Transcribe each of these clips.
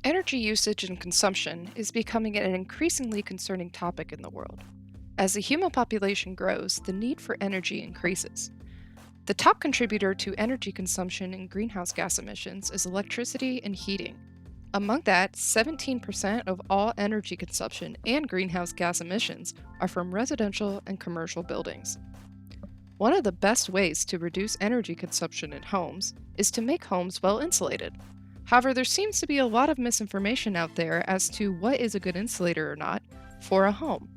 Energy usage and consumption is becoming an increasingly concerning topic in the world. As the human population grows, the need for energy increases. The top contributor to energy consumption and greenhouse gas emissions is electricity and heating. Among that, 17% of all energy consumption and greenhouse gas emissions are from residential and commercial buildings. One of the best ways to reduce energy consumption in homes is to make homes well insulated. However, there seems to be a lot of misinformation out there as to what is a good insulator or not for a home,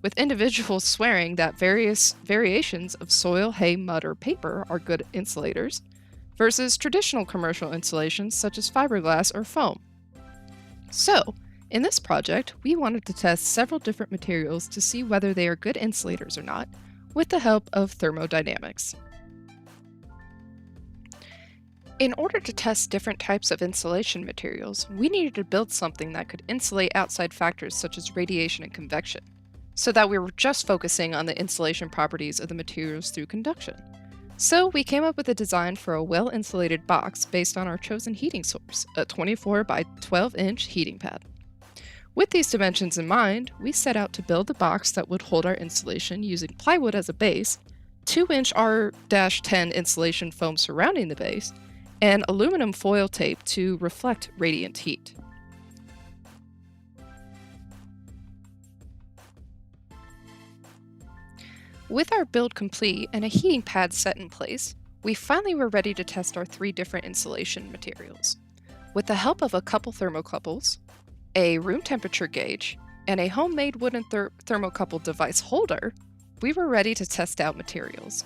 with individuals swearing that various variations of soil, hay, mud, or paper are good insulators, versus traditional commercial insulations such as fiberglass or foam. So, in this project, we wanted to test several different materials to see whether they are good insulators or not, with the help of thermodynamics. In order to test different types of insulation materials, we needed to build something that could insulate outside factors such as radiation and convection, so that we were just focusing on the insulation properties of the materials through conduction. So we came up with a design for a well-insulated box based on our chosen heating source, a 24 by 12-inch heating pad. With these dimensions in mind, we set out to build the box that would hold our insulation using plywood as a base, 2-inch R-10 insulation foam surrounding the base, and aluminum foil tape to reflect radiant heat. With our build complete and a heating pad set in place, we finally were ready to test our 3 different insulation materials. With the help of a couple thermocouples, a room temperature gauge, and a homemade wooden thermocouple device holder, we were ready to test out materials.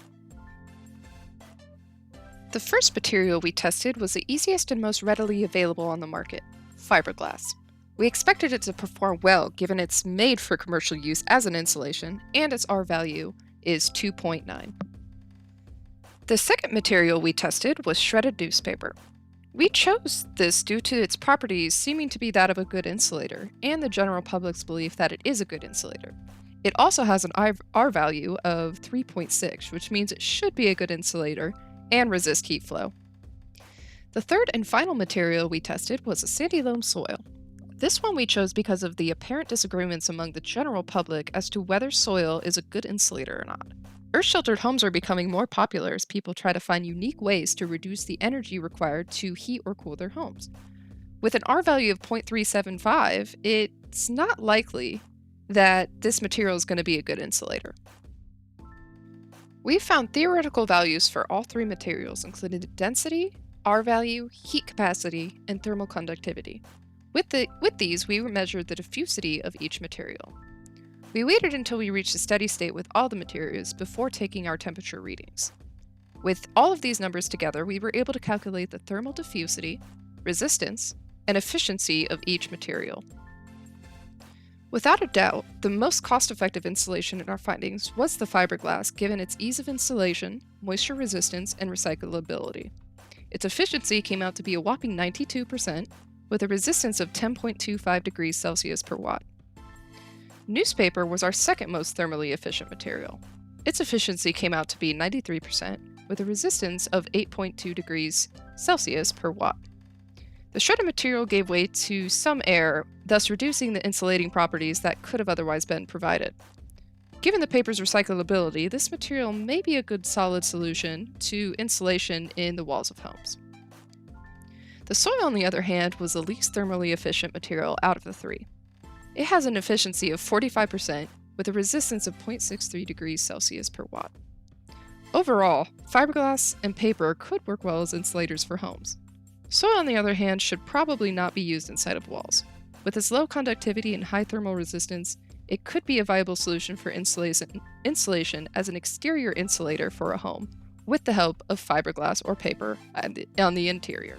The first material we tested was the easiest and most readily available on the market, fiberglass. We expected it to perform well given it's made for commercial use as an insulation, and its R value is 2.9. The second material we tested was shredded newspaper. We chose this due to its properties seeming to be that of a good insulator, and the general public's belief that it is a good insulator. It also has an R value of 3.6, which means it should be a good insulator and resist heat flow. The third and final material we tested was a sandy loam soil. This one we chose because of the apparent disagreements among the general public as to whether soil is a good insulator or not. Earth-sheltered homes are becoming more popular as people try to find unique ways to reduce the energy required to heat or cool their homes. With an R value of 0.375, it's not likely that this material is going to be a good insulator. We found theoretical values for all 3 materials, including the density, R value, heat capacity, and thermal conductivity. With these, we measured the diffusivity of each material. We waited until we reached a steady state with all the materials before taking our temperature readings. With all of these numbers together, we were able to calculate the thermal diffusivity, resistance, and efficiency of each material. Without a doubt, the most cost-effective insulation in our findings was the fiberglass, given its ease of installation, moisture resistance, and recyclability. Its efficiency came out to be a whopping 92%, with a resistance of 10.25 degrees Celsius per watt. Newspaper was our second most thermally efficient material. Its efficiency came out to be 93%, with a resistance of 8.2 degrees Celsius per watt. The shredded material gave way to some air, thus reducing the insulating properties that could have otherwise been provided. Given the paper's recyclability, this material may be a good solid solution to insulation in the walls of homes. The soil, on the other hand, was the least thermally efficient material out of the 3. It has an efficiency of 45%, with a resistance of 0.63 degrees Celsius per watt. Overall, fiberglass and paper could work well as insulators for homes. Soil, on the other hand, should probably not be used inside of walls. With its low conductivity and high thermal resistance, it could be a viable solution for insulation as an exterior insulator for a home, with the help of fiberglass or paper on the interior.